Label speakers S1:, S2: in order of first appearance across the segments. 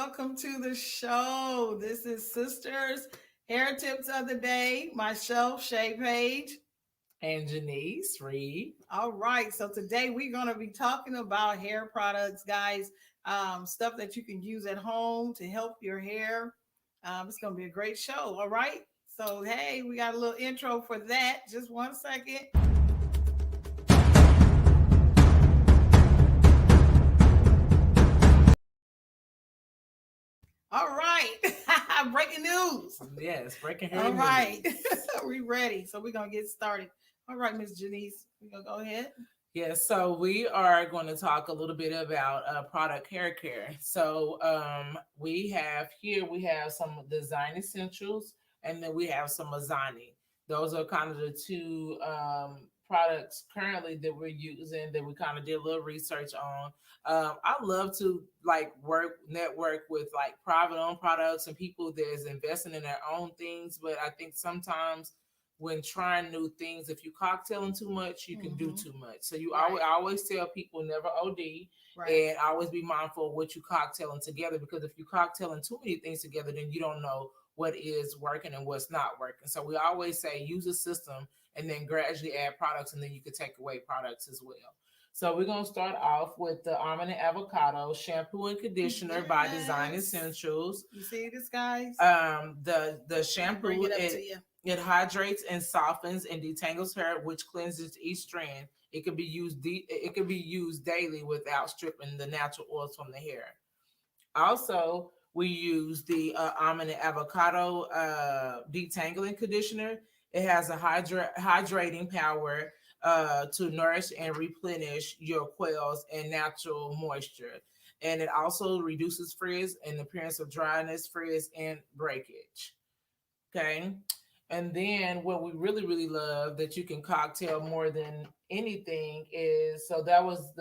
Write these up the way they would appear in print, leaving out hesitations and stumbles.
S1: welcome to the show. This is Sisters Hair Tips of the Day. Myself, Shay Page.
S2: And Janice Reed.
S1: All right, so today we're going to be talking about hair products, guys. Stuff that you can use at home to help your hair. It's going to be a great show. All right, so hey, we got a little intro for that. Just 1 second. All right. Breaking news.
S2: Yes, breaking hair
S1: All
S2: news.
S1: right. We ready. So we're going to get started. All right, Miss Janice, we're going to go ahead.
S2: Yes, so we are going to talk a little bit about product hair care. So we have some design essentials, and then we have some Mazani. Those are kind of the two products currently that we're using that we kind of did a little research on. I love to network with like private owned products and people that's investing in their own things, but I think sometimes when trying new things, if you cocktailing too much, you can do too much. So I always tell people never OD, and always be mindful of what you cocktailing together, because if you cocktailing too many things together, then you don't know what is working and what's not working. So we always say use a system and then gradually add products, and then you can take away products as well. So we're gonna start off with the Almond and Avocado shampoo and conditioner by Design Essentials.
S1: You see this, guys?
S2: The shampoo
S1: Bring it up to you.
S2: it hydrates and softens and detangles hair, which cleanses each strand. It can be used daily without stripping the natural oils from the hair. Also, we use the almond and avocado detangling conditioner. It has a hydrating power to nourish and replenish your coils and natural moisture. And it also reduces frizz and appearance of dryness, frizz, and breakage. Okay. And then what we really, really love that you can cocktail more than anything is, so that was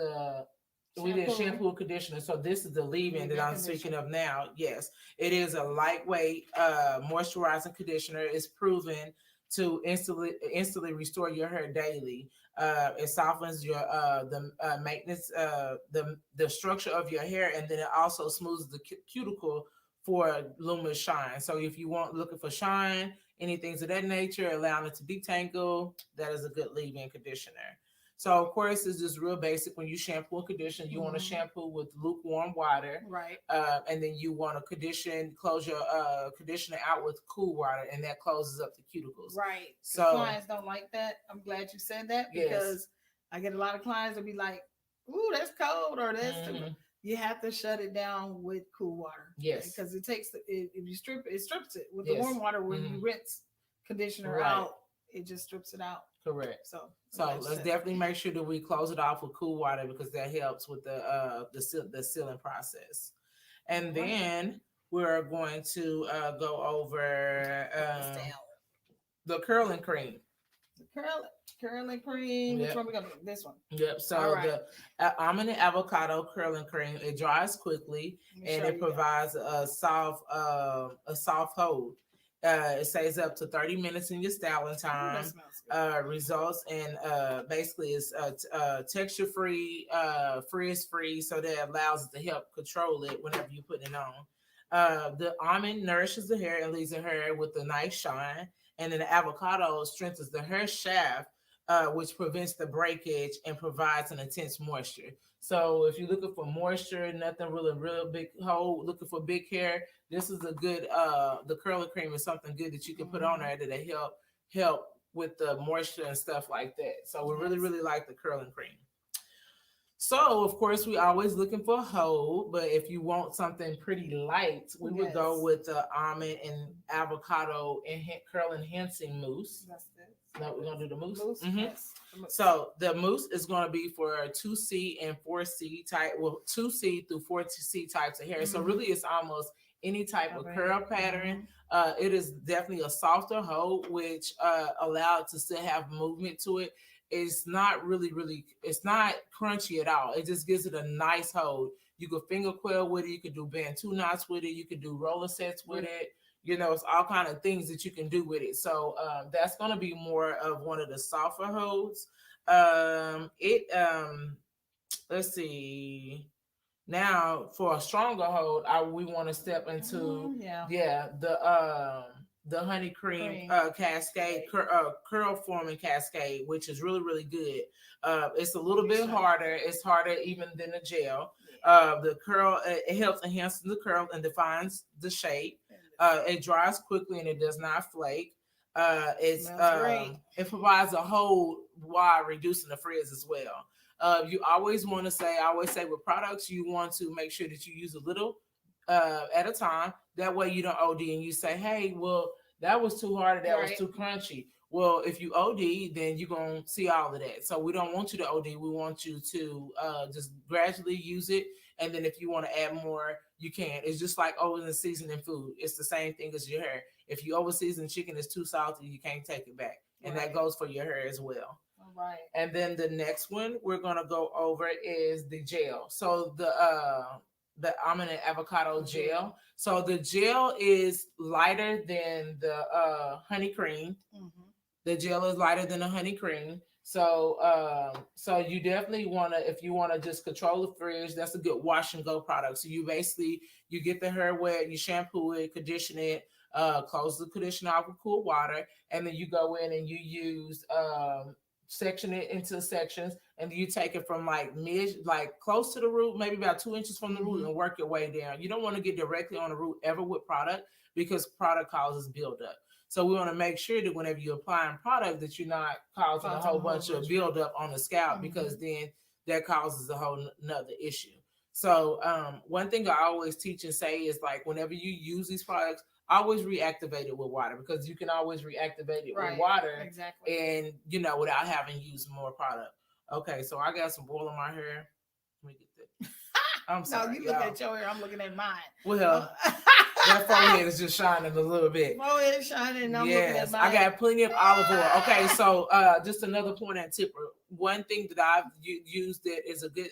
S2: we did shampoo and conditioner. So this is the leave-in that I'm speaking of now. Yes, it is a lightweight moisturizing conditioner. It's proven to instantly restore your hair daily. It softens your the maintenance the structure of your hair, and then it also smooths the cuticle for luminous shine. So if you want looking for shine, any things of that nature, allowing it to detangle, that is a good leave-in conditioner. So of course, it's just real basic. When you shampoo and condition, you want to shampoo with lukewarm water,
S1: right?
S2: And then you want to close your conditioner out with cool water, and that closes up the cuticles.
S1: Right.
S2: So
S1: clients don't like that. I'm glad you said that, because I get a lot of clients that be like, "Ooh, that's cold," or "That's too." You have to shut it down with cool water.
S2: Yes,
S1: because it takes if you strip it, strips it with the warm water. When you rinse conditioner out, it just strips it out.
S2: Correct.
S1: So
S2: let's definitely make sure that we close it off with cool water, because that helps with the sealing process. And then we're going to go over the curling cream.
S1: The curling cream. Which one we gonna do? This one.
S2: Yep. So the almond and avocado curling cream, it dries quickly and it provides a soft hold. It stays up to 30 minutes in your styling time. Results in basically is texture free, frizz free, so that allows it to help control it whenever you put it on. The almond nourishes the hair and leaves the hair with a nice shine, and then the avocado strengthens the hair shaft, which prevents the breakage and provides an intense moisture. So if you're looking for moisture, nothing really real big hold, looking for big hair, this is a good the curling cream is something good that you can put on there that'll help with the moisture and stuff like that. So we really, really like the curling cream. So of course we always looking for a hold, but if you want something pretty light, we would go with the almond and avocado and curl enhancing mousse.
S1: That's it.
S2: No, we're gonna do the mousse.
S1: Yes.
S2: So the mousse is going to be for 2C and 4C type, 2C through 4C types of hair. So really, it's almost any type of curl pattern. It is definitely a softer hold, which allows it to still have movement to it. It's not really, it's not crunchy at all. It just gives it a nice hold. You could finger coil with it. You could do bantu knots with it. You could do roller sets with it. You know, it's all kind of things that you can do with it. So that's going to be more of one of the softer holds. Let's see. Now for a stronger hold, we want to step into
S1: Yeah.
S2: the honey cream
S1: Cream.
S2: cascade curl forming cascade, which is really really good. It's a little bit
S1: Show you.
S2: harder. It's harder even than the gel. The curl it helps enhance the curl and defines the shape. It dries quickly and it does not flake.
S1: Smells great.
S2: It provides a hold while reducing the frizz as well. You always want to say, I always say with products, you want to make sure that you use a little at a time. That way you don't OD and you say, hey, well, that was too hard or that was
S1: Right.
S2: too crunchy. Well, if you OD, then you're going to see all of that. So we don't want you to OD. We want you to just gradually use it. And then if you want to add more, you can. It's just like over seasoning food. It's the same thing as your hair. If you over season chicken, it's too salty, you can't take it back. And that goes for your hair as well.
S1: All right.
S2: And then the next one we're gonna go over is the gel. So the almond and avocado gel. So the gel is lighter than the honey cream.
S1: Mm-hmm.
S2: The gel is lighter than the honey cream. So so you definitely wanna, if you wanna just control the frizz, that's a good wash and go product. So you basically you get the hair wet, you shampoo it, condition it, close the conditioner off with cool water, and then you go in and you use section it into sections, and you take it from like close to the root, maybe about 2 inches from the root, and work your way down. You don't want to get directly on the root ever with product, because product causes buildup. So we want to make sure that whenever you're applying product, that you're not causing a whole bunch of buildup on the scalp, because then that causes a whole nother issue. So one thing I always teach and say is, like, whenever you use these products, always reactivate it with water, because you can always reactivate it with water, and without having used more product. Okay, so I got some oil in my hair. Let me get that. I'm sorry.
S1: No, you look at your hair. I'm looking at mine.
S2: Well, that forehead is just shining a little bit.
S1: Forehead is shining. And I'm looking at mine.
S2: I got plenty of olive oil. Okay, so just another point and tip. One thing that I've used that is a good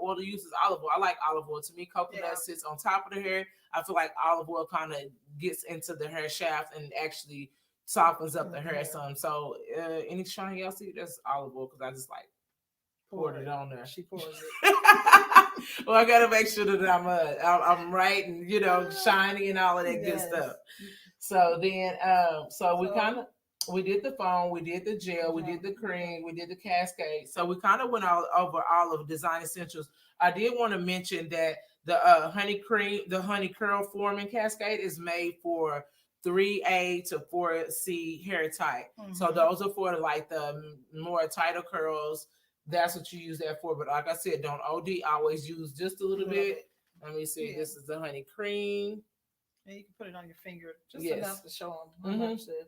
S2: oil to use is olive oil. I like olive oil. To me, coconut sits on top of the hair. I feel like olive oil kind of gets into the hair shaft and actually softens up the hair some. So any shiny y'all see, that's olive oil, because I just like poured it on there.
S1: She pours it.
S2: Well, I gotta make sure that I'm right and shiny and all of that good stuff. So then we did the foam, we did the gel, we did the cream, we did the cascade. So we kind of went over all of Design Essentials. I did want to mention that the honey curl forming cascade is made for 3A to 4C hair type. So those are for like the more tighter curls. That's what you use that for. But like I said, don't OD. Always use just a little bit. Let me see. Yeah. This is the honey cream.
S1: And you can put it on your finger just enough to show them how much to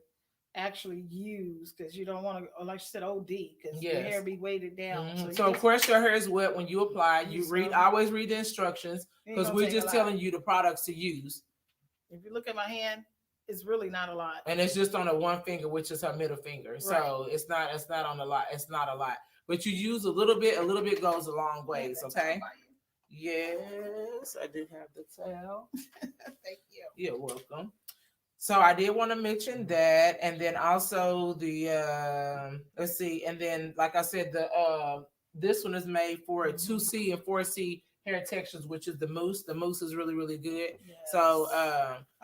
S1: actually use, because you don't want to, like you said, OD, because your hair be weighted down.
S2: So of course your hair is wet when you apply. You always read the instructions, because we're just telling you the products to use. If you look at my hand, it's really not a lot. And it's just on the one finger, which is her middle finger. Right. So it's not on a lot. It's not a lot. But you use a little bit goes a long ways, okay? Yes, I do have the towel. Thank you. You're welcome. So I did want to mention that, and then also the let's see, and then like I said, the this one is made for 2C and 4C hair textures, which is the mousse. The mousse is really, really good. Yes. So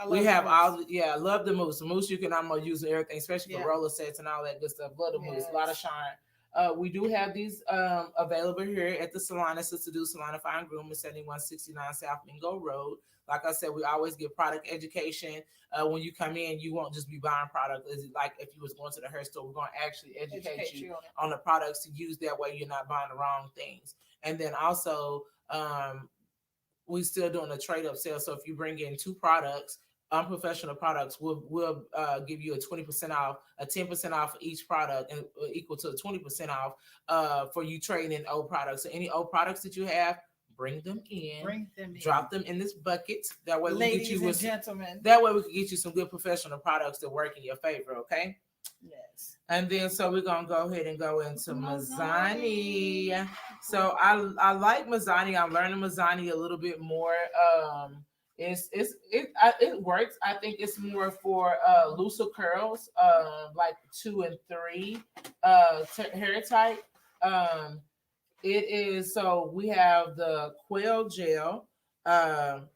S2: we have all I love the mousse. The mousse you can almost use everything, especially for roller sets and all that good stuff. Love the mousse, a lot of shine. We do have these available here at the salon. It's Sister Do Salon Fine and Groom at 7169 South Mingo Road. Like I said, we always give product education. When you come in, you won't just be buying product. It's like if you was going to the hair store, we're going to actually educate you on the products to use. That way you're not buying the wrong things. And then also, we still doing a trade-up sale. So if you bring in 2 products, unprofessional products, we'll give you a 20% off, a 10% off for each product, and equal to a 20% off for you trading in old products. So any old products that you have, bring them in. Drop them in this bucket. That way we get you gentlemen. That way we can get you some good professional products that work in your favor. Okay. Yes. And then so we're gonna go ahead and go into Mizani. So I like Mizani. I'm learning Mizani a little bit more. It works. I think it's more for looser curls, like 2 and 3 hair type. It is, so we have the quail gel,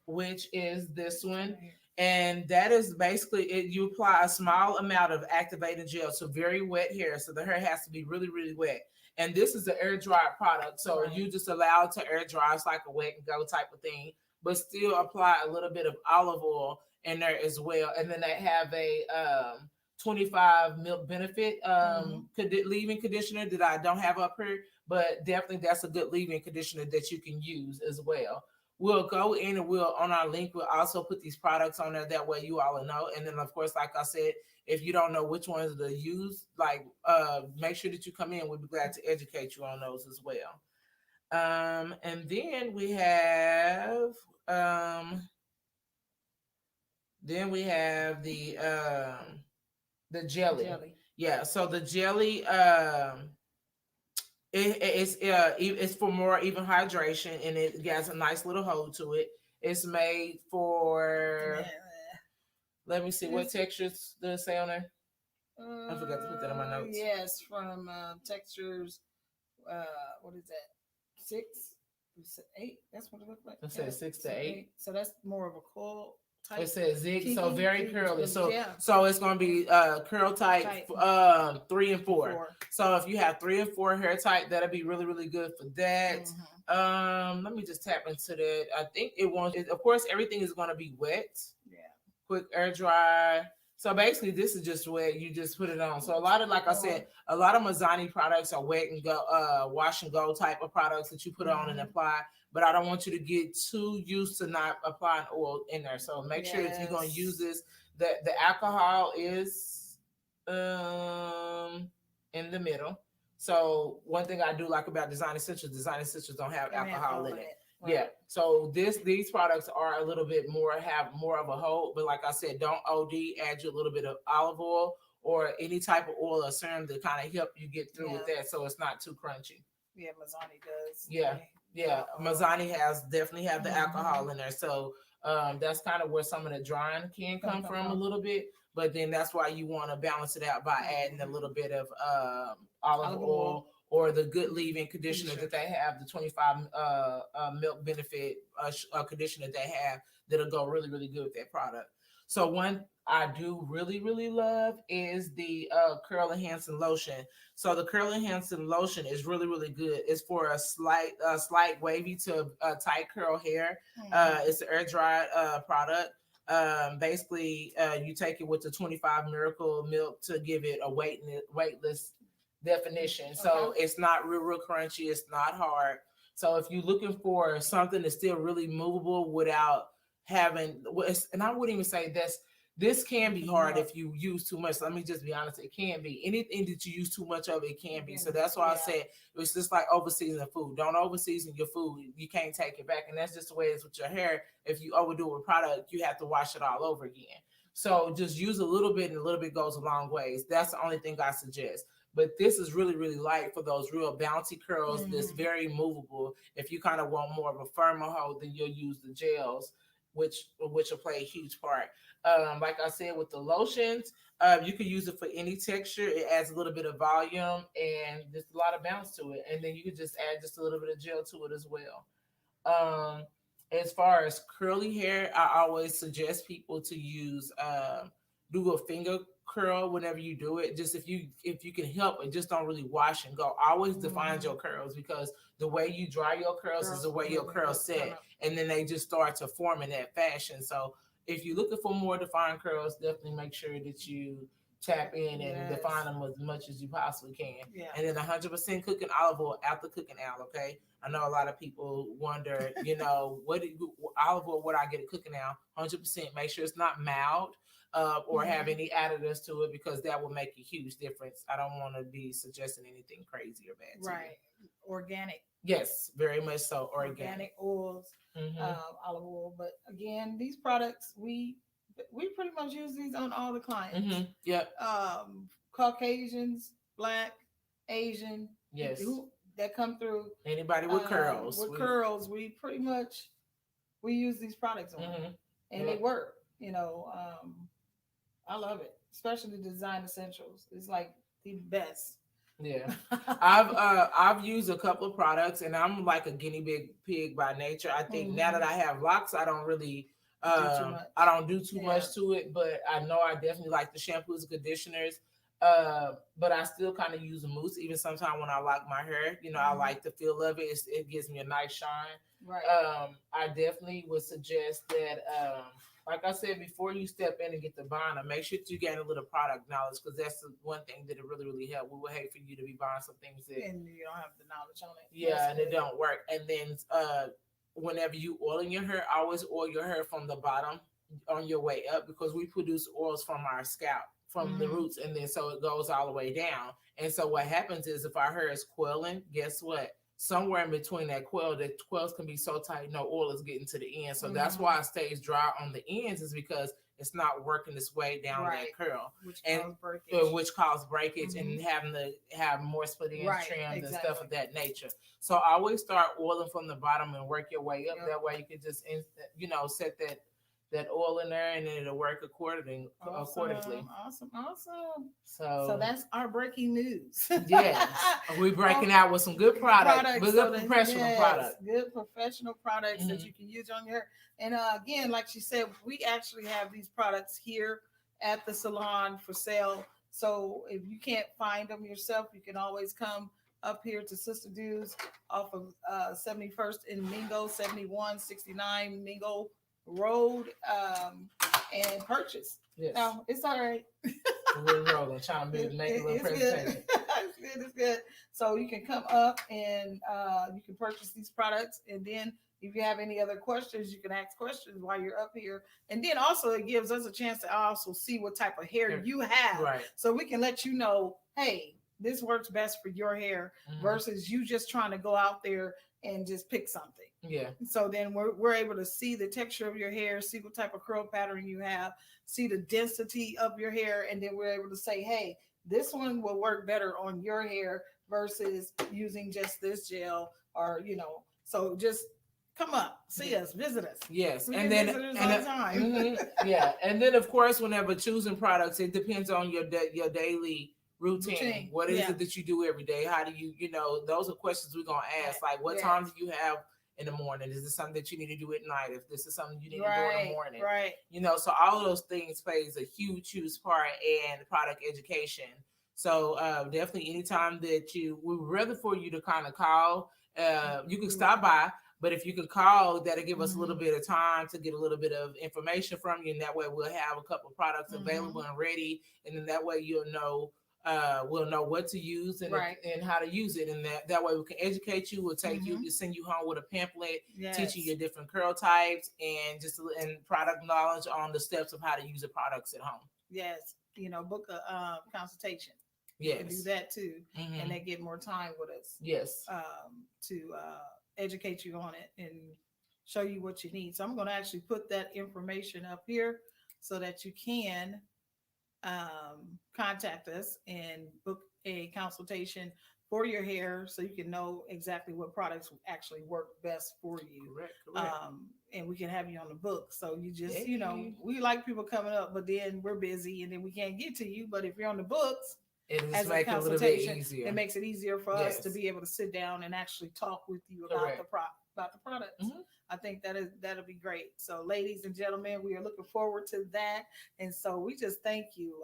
S2: which is this one. And that is basically it. You apply a small amount of activating gel to very wet hair. So the hair has to be really, really wet. And this is an air dried product. So
S1: Right.
S2: you just allow it to air dry. It's like a wet and go type of thing, but still apply a little bit of olive oil in there as well. And then they have a 25 milk benefit leave-in conditioner that I don't have up here, but definitely that's a good leave-in conditioner that you can use as well. We'll go in and we'll on our link, we'll also put these products on there. That way you all will know. And then of course, like I said, if you don't know which ones to use, like make sure that you come in. We'll be glad to educate you on those as well. And then we have the jelly. Yeah, so the jelly it's for more even hydration, and it has a nice little hold to it. It's made for let me see what textures does it say on there. I forgot to put that in my notes.
S1: Yes, from textures. What is that? 6, 8. That's what it looks like.
S2: It says 6 to 8.
S1: So that's more of a coil type.
S2: It says zig, so very curly. So
S1: yeah.
S2: so it's gonna be curl type 3 and 4. So if you have 3 and 4 hair type, that'll be really, really good for that. Let me just tap into that. I think it wants. Of course, everything is gonna be wet. Yeah. Quick air dry. So basically, this is just wet. You just put it on. So a lot of, like I said, a lot of Mizani products are wet and go, wash and go type of products that you put on and apply. But I don't want you to get too used to not applying oil in there. So make sure if you're gonna use this, that the alcohol is in the middle. So one thing I do like about Design Essentials don't have alcohol in it. Right. Yeah. So these products are a little bit more, have more of a hold, but like I said, don't OD, add you a little bit of olive oil or any type of oil or serum to kind of help you get through with that, so it's not too crunchy. Yeah, Mizani does. Yeah. Mizani definitely have the alcohol in there. So that's kind of where some of the drying can come from a little bit. But then that's why you want to balance it out by adding a little bit of olive oil or the good leave-in conditioner that they have, the 25 milk benefit conditioner they have that'll go really, really good with that product. So one I do really, really love is the curl enhancing lotion. So the curl enhancing lotion is really, really good. It's for a slight wavy to tight curl hair. It's an air dried product. Basically, you take it with the 25 Miracle Milk to give it a weightless definition. So it's not real crunchy. It's not hard. So if you're looking for something that's still really movable without having, and I wouldn't even say this can be hard if you use too much. Let me just be honest. It can be. Anything that you use too much of, it can be. So that's why I said it's just like overseasoning food. Don't overseason your food. You can't take it back. And that's just the way it is with your hair. If you overdo it with product, you have to wash it all over again. So just use a little bit, and a little bit goes a long ways. That's the only thing I suggest. But this is really, really light for those real bouncy curls. That's very movable. If you kind of want more of a firmer hold, then you'll use the gels, which will play a huge part. Like I said, with the lotions, you can use it for any texture. It adds a little bit of volume and just a lot of bounce to it. And then you can just add just a little bit of gel to it as well. As far as curly hair, I always suggest people to use do a finger curl whenever you do it. Just if you can help it, just don't really wash and go. Always define your curls, because the way you dry your curls is the way your curls set, and then they just start to form in that fashion. So if you're looking for more defined curls, definitely make sure that you tap in and define them as much as you possibly can. And then 100% cooking olive oil after cooking out. Okay, I know a lot of people wonder, what olive oil would I get at cooking out? 100%. Make sure it's not mild or have any additives to it, because that will make a huge difference. I don't want to be suggesting anything crazy or bad.
S1: Right. Organic.
S2: Yes, very much so.
S1: Organic oils, olive oil. But again, these products, we pretty much use these on all the clients.
S2: Yep.
S1: Caucasians, Black, Asian.
S2: Yes.
S1: That come through.
S2: Anybody with curls.
S1: Curls, we pretty much use these products on, and they work. I love it, especially the Design Essentials. It's like the best.
S2: Yeah. I've used a couple of products, and I'm like a pig by nature. I think now that I have locks, I don't really I don't do too much to it, but I know I definitely like the shampoos and conditioners. But I still kind of use a mousse even sometimes when I lock my hair. You know, I like the feel of it. It gives me a nice shine.
S1: Right.
S2: I definitely would suggest that like I said, before you step in and get the binder, make sure that you gain a little product knowledge, because that's the one thing that it really, really helps. We would hate for you to be buying some things that
S1: and you don't have the knowledge on it.
S2: Yeah, and it don't work. And then whenever you oiling your hair, always oil your hair from the bottom on your way up, because we produce oils from our scalp, from the roots, and then so it goes all the way down. And so what happens is, if our hair is coiling, guess what? Somewhere in between that coil, the coils can be so tight, no oil is getting to the end. So that's why it stays dry on the ends, is because it's not working its way down that curl, which causes breakage and having to have more split ends trimmed and stuff of that nature. So always start oiling from the bottom and work your way up. That way you can just set that oil in there, and then it'll work accordingly.
S1: Awesome. So that's our breaking news.
S2: Yes, we're breaking out with some good products, good professional products.
S1: Good professional products that you can use on your hair. And again, like she said, we actually have these products here at the salon for sale. So if you can't find them yourself, you can always come up here to Sister Dudes off of 71st in Mingo, 7169 Mingo Road, and purchase.
S2: Yes.
S1: No, it's all right.
S2: We're rolling, trying to make a little presentation.
S1: It's good. So you can come up and you can purchase these products, and then if you have any other questions, you can ask questions while you're up here. And then also it gives us a chance to also see what type of hair you have, so we can let you know, hey, this works best for your hair versus you just trying to go out there and just pick something.
S2: Yeah.
S1: So then we're able to see the texture of your hair, see what type of curl pattern you have, see the density of your hair, and then we're able to say, hey, this one will work better on your hair versus using just this gel, or so just come up, see us, visit us.
S2: Yes,
S1: and then all the time.
S2: Yeah, and then of course, whenever choosing products, it depends on your daily routine. What is it that you do every day? How do you, those are questions we're gonna ask. Like, what time do you have in the morning? Is this something that you need to do at night? If this is something you need to do in the morning, so all of those things plays a huge part in product education. So definitely, anytime that we'd rather for you to kind of call. You can stop by, but if you could call, that'll give us a little bit of time to get a little bit of information from you, and that way we'll have a couple of products available and ready, and then that way you'll know. We'll know what to use and how to use it, and that way we can educate you. We'll take you, send you home with a pamphlet teaching you different curl types and and product knowledge on the steps of how to use the products at home.
S1: Yes, book a consultation.
S2: Yes,
S1: you can do that too, and they get more time with us.
S2: Yes,
S1: to educate you on it and show you what you need. So I'm going to actually put that information up here so that you can contact us and book a consultation for your hair, so you can know exactly what products actually work best for you.
S2: Correct.
S1: And we can have you on the book. So you just, we like people coming up, but then we're busy and then we can't get to you. But if you're on the books,
S2: it makes it a little bit easier.
S1: It makes it easier for us to be able to sit down and actually talk with you about the products. I think that'll be great. So, ladies and gentlemen, we are looking forward to that. And so we just thank you.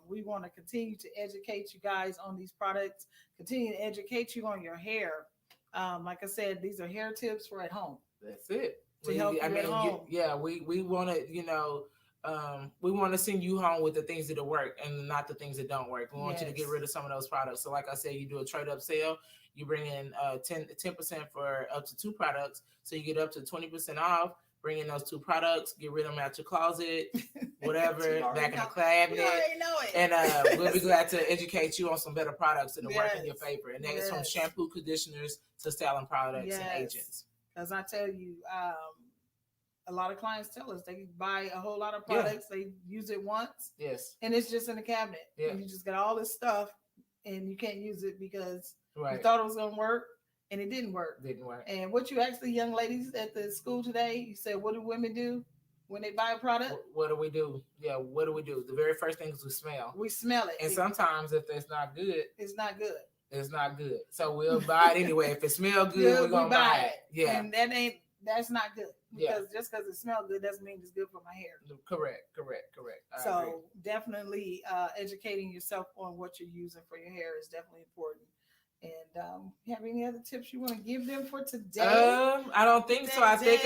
S1: We want to continue to educate you guys on these products, continue to educate you on your hair. Like I said, these are hair tips for at home.
S2: That's it.
S1: To help you at home.
S2: We want to, we want to send you home with the things that work and not the things that don't work. We want you to get rid of some of those products. So like I said, you do a trade up sale, you bring in 10% for up to 2 products. So you get up to 20% off, bring in those 2 products, get rid of them out your closet, whatever, back in the cabinet. And we'll be glad to educate you on some better products that work in your favor. And that is from shampoo, conditioners to styling products and agents.
S1: Because I tell you, a lot of clients tell us they buy a whole lot of products, they use it once, and it's just in the cabinet. And you just got all this stuff, and you can't use it because you thought it was going to work, and it didn't work. And what you asked the young ladies at the school today, you said, what do women do when they buy a product?
S2: What do we do? Yeah, what do we do? The very first thing is we smell.
S1: We smell it.
S2: And sometimes if it's not good,
S1: it's not good.
S2: It's not good. So we'll buy it anyway. If it smells good, we're going to buy it. Yeah.
S1: And that's not good. Because just because it smells good doesn't mean it's good for my hair.
S2: Correct. I agree.
S1: Definitely educating yourself on what you're using for your hair is definitely important. And you have any other tips you want to give them for today?
S2: I don't think so. I think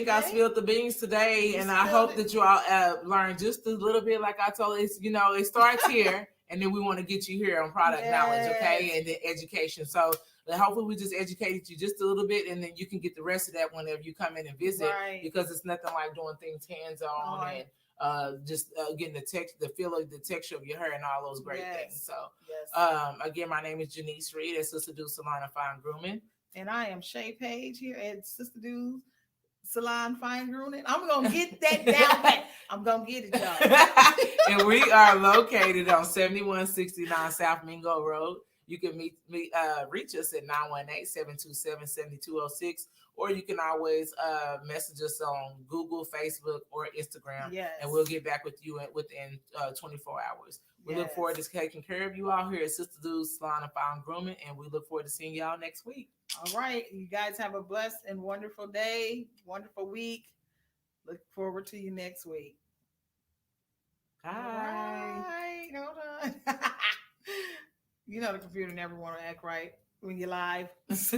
S2: I spilled the beans today, and I hope that you all learned just a little bit. Like I told you, it starts here, and then we want to get you here on product knowledge, okay, and then education. So hopefully we just educated you just a little bit, and then you can get the rest of that whenever you come in and visit, because it's nothing like doing things hands-on and just getting the feel of the texture of your hair and all those great things. So again, my name is Janice Reed at Sister Du's Salon and Fine Grooming, and I am Shay Page here at Sister Du's Salon Fine Grooming. I'm gonna get that down pat. I'm gonna get it, y'all. And we are located on 7169 South Mingo Road. You can reach us at 918-727-7206, or you can always message us on Google, Facebook, or Instagram, and we'll get back with you within 24 hours. We look forward to taking care of you all here at Sister Du's Salon and Fine Grooming, and we look forward to seeing y'all next week. All right. You guys have a blessed and wonderful day, wonderful week. Look forward to you next week. Bye. All right. Hold on. You know the computer never want to act right when you're live. So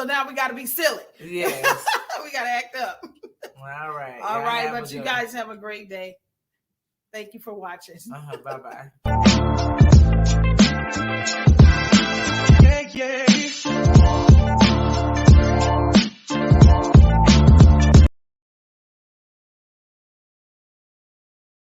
S2: now we got to be silly. Yes. We got to act up. All right. All right. But you guys have a great day. Thank you for watching. Bye-bye. Yeah.